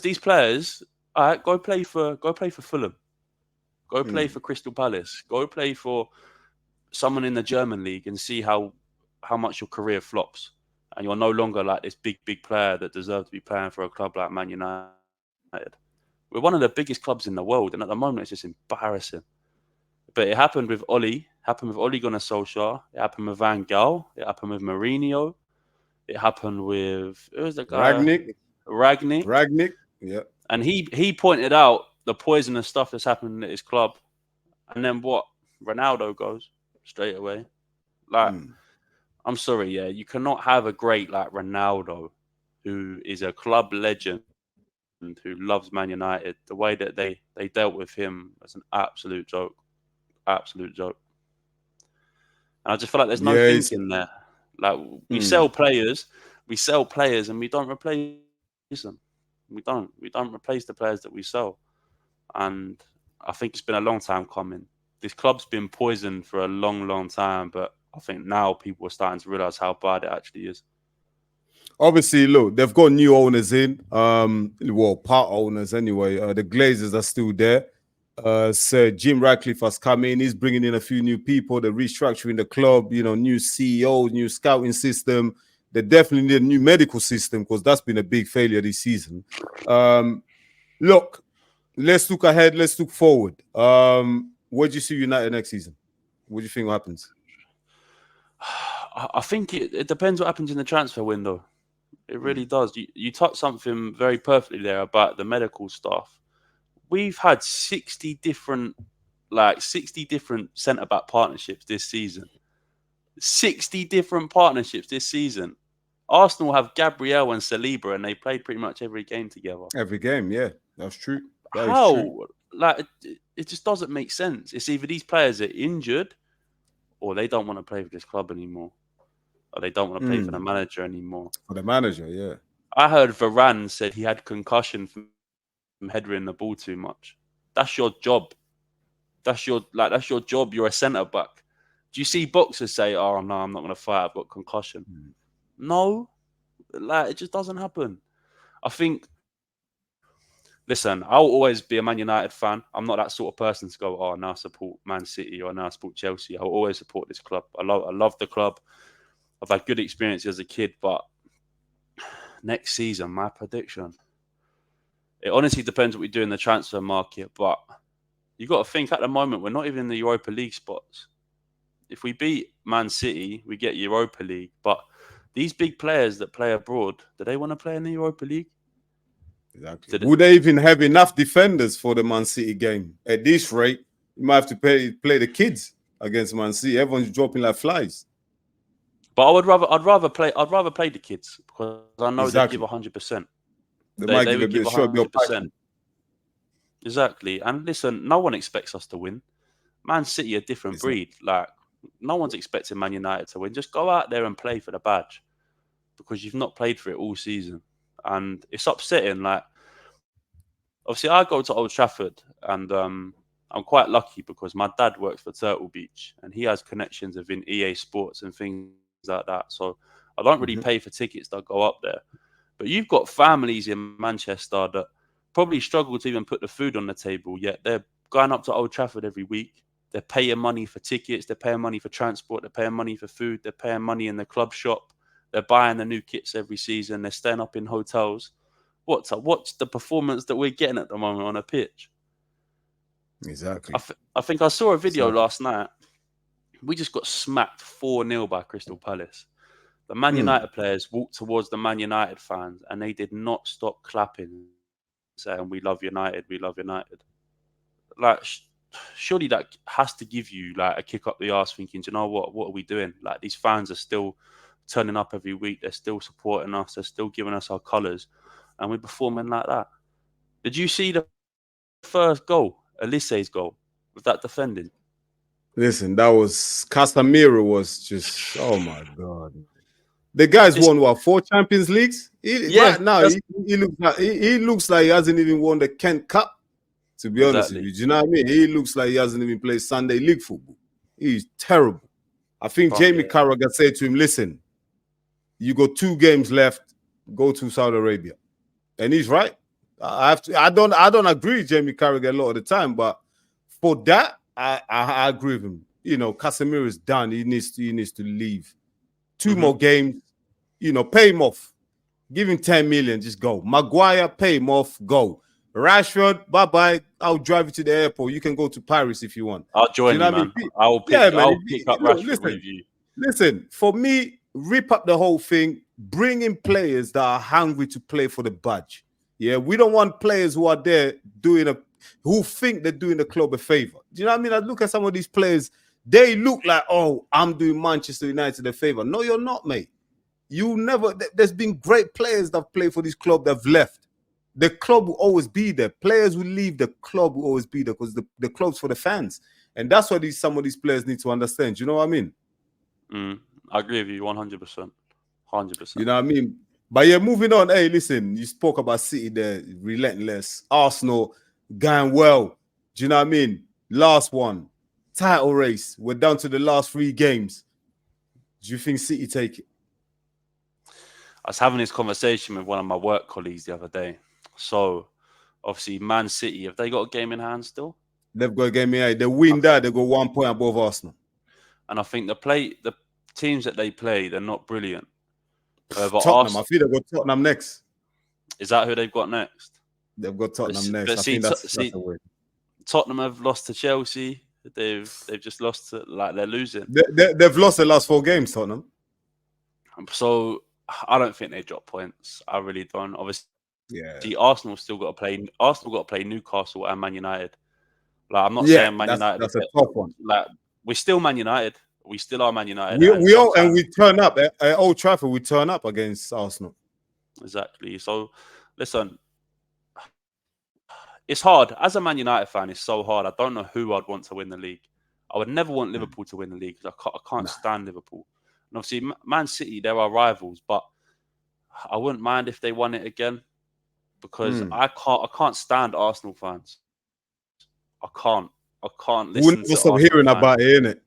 these players, All right, go play for Fulham. Go play for Crystal Palace. Go play for someone in the German league and see how much your career flops, and you're no longer like this big player that deserves to be playing for a club like Man United. We're one of the biggest clubs in the world, and at the moment it's just embarrassing. But it happened with Oli. Happened with Ole Gunnar Solskjaer. It happened with Van Gaal. It happened with Mourinho. It happened with who was the guy? Ragnick. Yeah. And he pointed out the poisonous stuff that's happening at his club. And then what? Ronaldo goes straight away. Like, I'm sorry, yeah, you cannot have a great like Ronaldo, who is a club legend, who loves Man United. The way that they dealt with him was an absolute joke. Absolute joke. And I just feel like there's no thinking there. Like, we sell players, and we don't replace them. We don't replace the players that we sell. And I think it's been a long time coming. This club's been poisoned for a long time, but I think now people are starting to realize how bad it actually is. Obviously, look, they've got new owners in. Well, part owners anyway. The Glazers are still there. Sir Jim Ratcliffe has come in. He's bringing in a few new people. They're restructuring the club. You know, new CEO, new scouting system. They definitely need a new medical system because that's been a big failure this season. Look, let's look ahead. Let's look forward. Where do you see United next season? What do you think happens? I think it depends what happens in the transfer window. It really does. You touched something very perfectly there about the medical staff. We've had 60 different centre-back partnerships this season. 60 different partnerships this season. Arsenal have Gabriel and Saliba, and they played pretty much every game together. Every game, yeah. That's true. How? True. Like, it just doesn't make sense. It's either these players are injured or they don't want to play for this club anymore. Or they don't want to play for the manager anymore. For the manager, yeah. I heard Varane said he had concussion from headering the ball too much. That's your job. That's your job. You're a centre back. Do you see boxers say, "Oh no, I'm not going to fight. I've got concussion"? No, like, it just doesn't happen. I think. Listen, I'll always be a Man United fan. I'm not that sort of person to go, "Oh, now I support Man City" or "Now I support Chelsea." I'll always support this club. I love the club. I've had good experiences as a kid, but next season, my prediction. It honestly depends what we do in the transfer market, but you got to think at the moment we're not even in the Europa League spots. If we beat Man City, we get Europa League. But these big players that play abroad, do they want to play in the Europa League? Exactly. Would they even have enough defenders for the Man City game? At this rate, you might have to play the kids against Man City. Everyone's dropping like flies. But I'd rather play the kids because I know they give 100%. They might give a bit of 100%. Exactly. And listen, no one expects us to win. Man City are a different breed. Like, no one's expecting Man United to win. Just go out there and play for the badge because you've not played for it all season. And it's upsetting. Like, obviously, I go to Old Trafford and I'm quite lucky because my dad works for Turtle Beach and he has connections within EA Sports and things like that. So I don't really pay for tickets that go up there. But you've got families in Manchester that probably struggle to even put the food on the table, yet they're going up to Old Trafford every week. They're paying money for tickets. They're paying money for transport. They're paying money for food. They're paying money in the club shop. They're buying the new kits every season. They're staying up in hotels. What's the performance that we're getting at the moment on a pitch? Exactly. I think I saw a video last night. We just got smacked 4-0 by Crystal Palace. The Man United players walked towards the Man United fans and they did not stop clapping, saying, "We love United, we love United." Like, surely that has to give you like a kick up the arse thinking, "Do you know what are we doing?" Like, these fans are still turning up every week. They're still supporting us. They're still giving us our colours. And we're performing like that. Did you see the first goal, Elise's goal, with that defending? Listen, that was Casemiro was just, oh my God. The guy's won 4 Champions Leagues? Right now, he looks like he hasn't even won the Kent Cup, to be honest with you. Do you know what I mean? He looks like he hasn't even played Sunday League football. He's terrible. I think Jamie Carragher said to him, "Listen, you got 2 games left, go to Saudi Arabia." And he's right. I have to. I don't agree with Jamie Carragher a lot of the time, but for that, I agree with him. You know, Casemiro is done. He needs to leave. 2 more games. You know, pay him off. Give him 10 million. Just go. Maguire, pay him off. Go. Rashford, bye bye. I'll drive you to the airport. You can go to Paris if you want. I'll join you, man. I'll pick up Rashford with you. Listen, for me, rip up the whole thing. Bring in players that are hungry to play for the badge. Yeah, we don't want players who are there who think they're doing the club a favor. Do you know what I mean? I look at some of these players. They look like, oh, I'm doing Manchester United a favor. No, you're not, mate. You never. There's been great players that play for this club that have left. The club will always be there. Players will leave. The club will always be there because the club's for the fans, and that's what some of these players need to understand. You know what I mean? I agree with you 100%. 100%. You know what I mean? But yeah, moving on. Hey, listen, you spoke about City there, relentless. Arsenal going well. Do you know what I mean? Last one, title race. We're down to the last 3 games. Do you think City take it? I was having this conversation with one of my work colleagues the other day. So, obviously, Man City, have they got a game in hand still? They've got a game in hand. They win that, they go 1 point above Arsenal. And I think the teams that they play, they're not brilliant. Tottenham, I feel they've got Tottenham next. Is that who they've got next? They've got Tottenham next. I think that's a win. Tottenham have lost to Chelsea. They've just lost to, like, they're losing. They've lost the last 4 games, Tottenham. So I don't think they drop points. I really don't. Obviously, Arsenal got to play Newcastle and Man United. Like, I'm not saying Man United. That's a tough one. Like, we're still Man United. We still are Man United. We turn up at Old Trafford. We turn up against Arsenal. Exactly. So, listen, it's hard. As a Man United fan, it's so hard. I don't know who I'd want to win the league. I would never want Liverpool to win the league because I can't stand Liverpool. And obviously, Man City, they're our rivals, but I wouldn't mind if they won it again because I can't stand Arsenal fans. I can't listen to stop hearing about it, innit?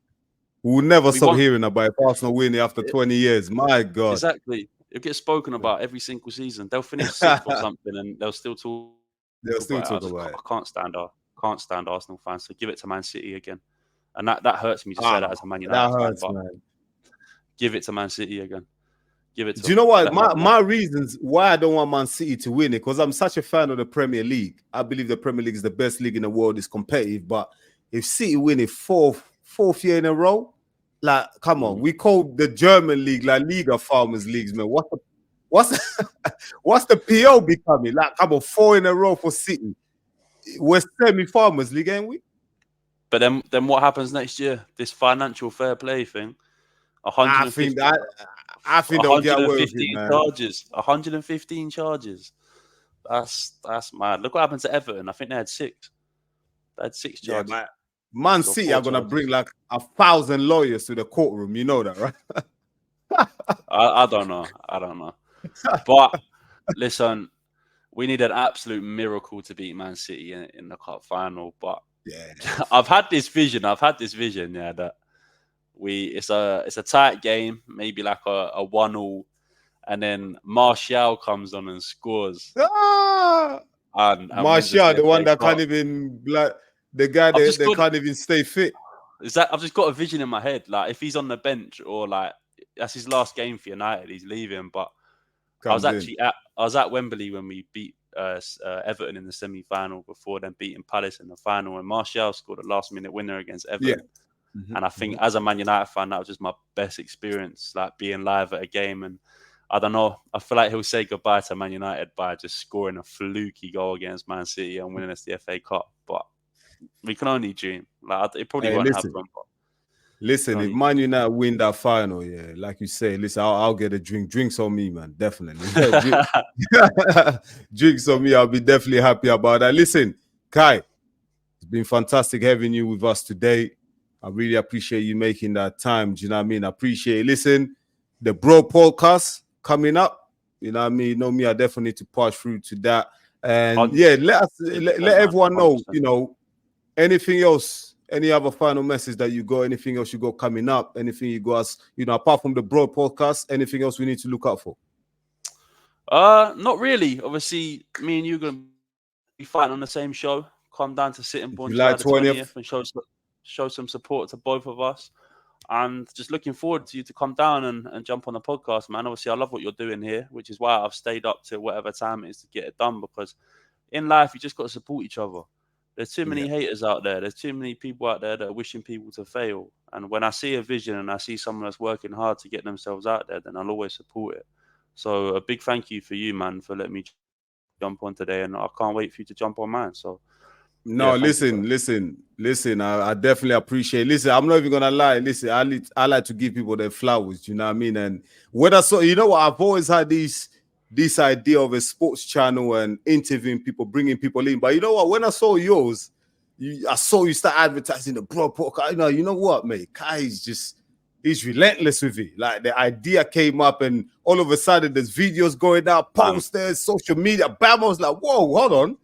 We'll never stop hearing about if Arsenal win it after 20 years. My God. Exactly. It gets spoken about every single season. They'll finish 6th or something and they'll still talk. I can't stand Arsenal fans. So give it to Man City again. And that hurts me to say that as a Man United fan. Man. Give it to Man City again. Give it to. Do you know what? My reasons why I don't want Man City to win it, because I'm such a fan of the Premier League. I believe the Premier League is the best league in the world. It's competitive. But if City win it fourth year in a row, like, come on, we call the German league La Liga Farmers Leagues, man. What's the PO becoming? Like, come on, 4 in a row for City. We're semi-Farmers League, ain't we? But then what happens next year? This financial fair play thing. I think they'll get away with it, man. 115 charges. That's mad. Look what happened to Everton. I think they had 6. They had 6 charges. Yeah, Man City are going to bring like 1,000 lawyers to the courtroom. You know that, right? I don't know. But listen, we need an absolute miracle to beat Man City in the cup final. But I've had this vision, that it's a tight game, maybe like a 1-1, and then Martial comes on and scores. And Martial, the one that can't even the guy that can't even stay fit. I've just got a vision in my head. Like, if he's on the bench or like that's his last game for United, he's leaving. But I was at Wembley when we beat Everton in the semi-final before then beating Palace in the final, and Martial scored a last-minute winner against Everton. Yeah. And I think as a Man United fan, that was just my best experience, like being live at a game. And I don't know, I feel like he'll say goodbye to Man United by just scoring a fluky goal against Man City and winning us the FA Cup. But we can only dream. Like, it probably won't happen. Listen, if Man United win that final, like you say, listen, I'll get a drink. Drinks on me, man, definitely. Drinks on me, I'll be definitely happy about that. Listen, Kai, it's been fantastic having you with us today. I really appreciate you making that time. Do you know what I mean? I appreciate it. Listen, the Bro Podcast coming up. You know what I mean? You know me, I definitely need to pass through to that. And let everyone know, you know, anything else, any other final message that you got, anything else you got coming up, anything you got us, you know, apart from the Bro Podcast, anything else we need to look out for? Not really. Obviously, me and you are going to fighting on the same show, come down to Sittingbourne July July the 20th. 20th and show some support to both of us. And just looking forward to you to come down and jump on the podcast, man. Obviously, I love what you're doing here, which is why I've stayed up to whatever time it is to get it done, because in life, you just got to support each other. There's too many haters out there. There's too many people out there that are wishing people to fail. And when I see a vision and I see someone that's working hard to get themselves out there, then I'll always support it. So a big thank you for you, man, for letting me jump on today. And I can't wait for you to jump on mine. So no, yeah, listen. I definitely appreciate. Listen, I'm not even gonna lie. Listen, I like to give people their flowers. You know what I mean? And whether so, you know what? I've always had this idea of a sports channel and interviewing people, bringing people in. But you know what? When I saw yours, I saw you start advertising the bro podcast. You know what, mate? Kai is he's relentless with it. Like the idea came up, and all of a sudden there's videos going out, posters, social media. Bam! I was like, whoa, hold on.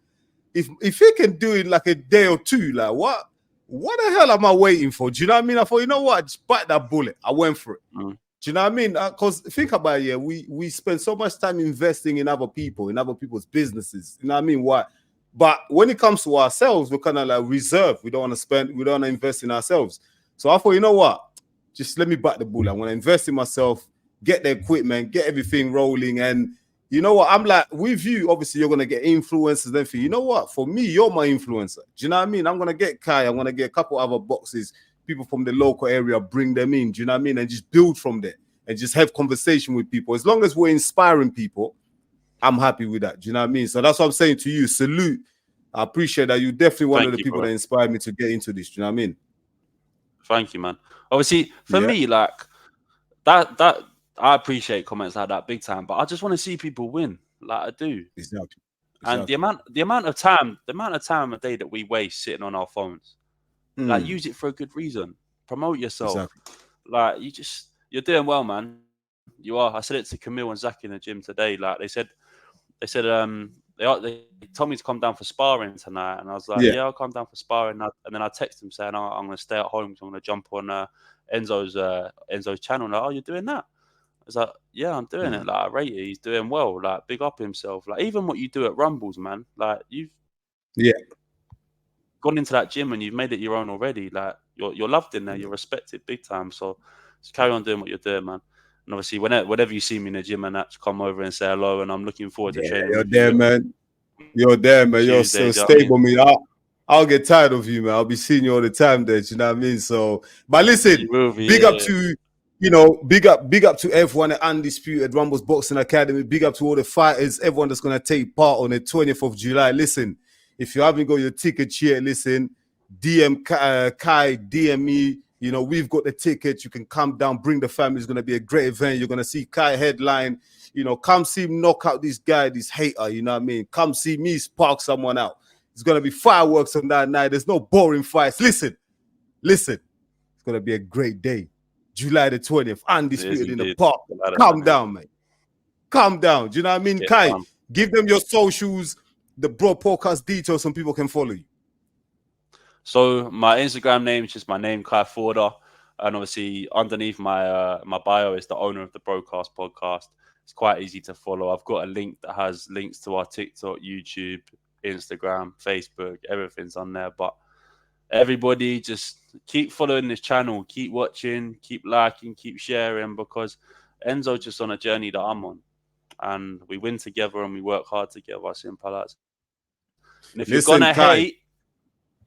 If he can do it like a day or two, like what the hell am I waiting for? Do you know what I mean? I thought, you know what? Just bite that bullet. I went for it. Do you know what I mean? Because think about it, yeah, we spend so much time investing in other people, in other people's businesses. You know what I mean? Why? But when it comes to ourselves, we're kind of like reserved. We don't want to invest in ourselves. So I thought, you know what? Just let me bite the bullet. I want to invest in myself, get the equipment, get everything rolling. And you know what? I'm like, with you, obviously, you're going to get influencers and everything. You know what? For me, you're my influencer. Do you know what I mean? I'm going to get Kai. I'm going to get a couple other boxes, people from the local area, bring them in. Do you know what I mean? And just build from there and just have conversation with people. As long as we're inspiring people, I'm happy with that. Do you know what I mean? So that's what I'm saying to you. Salute. I appreciate that. You're definitely one of the people that inspired me to get into this. Do you know what I mean? Thank you, man. Obviously, for me, like that I appreciate comments like that big time, but I just want to see people win, like I do. Exactly. And the amount of time a day that we waste sitting on our phones, like use it for a good reason. Promote yourself. Exactly. Like you're doing well, man. You are. I said it to Camille and Zach in the gym today. Like they said they told me to come down for sparring tonight, and I was like, yeah I'll come down for sparring. And then I texted him saying, I'm going to stay at home, so I'm going to jump on Enzo's channel. Like, oh, you're doing that? I was like, yeah, I'm doing it. Like, I rate it. He's doing well. Like, big up himself. Like, even what you do at Rumbles, man. Like, you've gone into that gym and you've made it your own already. Like, you're loved in there. You're respected big time. So just carry on doing what you're doing, man. And obviously, whenever you see me in the gym and that, come over and say hello. And I'm looking forward to training. You're there, man. You're there, man. You're so stable, me. I'll get tired of you, man. I'll be seeing you all the time there. You know what I mean? So, but listen, big up to, big up to everyone at Undisputed Rumbles Boxing Academy. Big up to all the fighters, everyone that's going to take part on the 20th of July. Listen, if you haven't got your tickets yet, listen, DM Kai, DM me. We've got the tickets. You can come down, bring the family. It's going to be a great event. You're going to see Kai headline. Come see him knock out this guy, this hater. You know what I mean? Come see me spark someone out. It's going to be fireworks on that night. There's no boring fights. Listen. It's going to be a great day. July the 20th, Undisputed in the park. Calm down, mate. Calm down. Do you know what I mean? Kai, give them your socials, the Bro Podcast details, so people can follow you. So my Instagram name is just my name, Kai Forder. And obviously underneath my bio is the owner of the Broadcast Podcast. It's quite easy to follow. I've got a link that has links to our TikTok, YouTube, Instagram, Facebook, everything's on there. But everybody just keep following this channel, keep watching, keep liking, keep sharing, because Enzo's just on a journey that I'm on. And we win together and we work hard together. Simple as. And if you're gonna hate,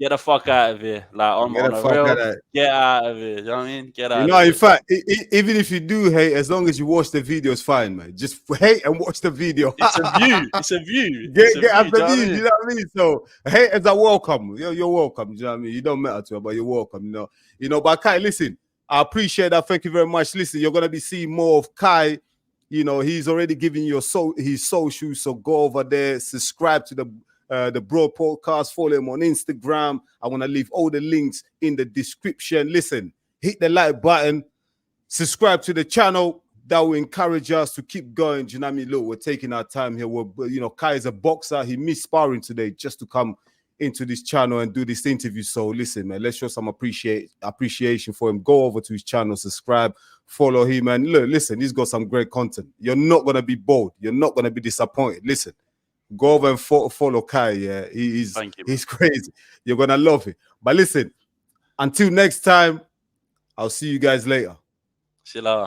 get the fuck out of here. Like, on a real, get out of here. You know what I mean? Get out of here. In fact, even if you do hate, as long as you watch the video, it's fine, man. Just hate and watch the video. It's a view. It's a view. Get at the view. You know what I mean? So, haters are welcome. You're welcome. You know what I mean? You don't matter to her, but you're welcome. But Kai, listen, I appreciate that. Thank you very much. Listen, you're going to be seeing more of Kai. He's already giving you his socials. So go over there, subscribe to the Broad Podcast, follow him on Instagram. I want to leave all the links in the description. Listen, hit the like button, subscribe to the channel. That will encourage us to keep going. Do you know what I mean? Look, we're taking our time here. Kai is a boxer. He missed sparring today just to come into this channel and do this interview. So listen, man, let's show some appreciation for him. Go over to his channel, subscribe, follow him, and look, listen, he's got some great content. You're not going to be bored. You're not going to be disappointed. Listen, Go over and follow Kai. Yeah, he's Thank you, man. he's crazy. You're gonna love it. But listen, until next time, I'll see you guys later. See you later.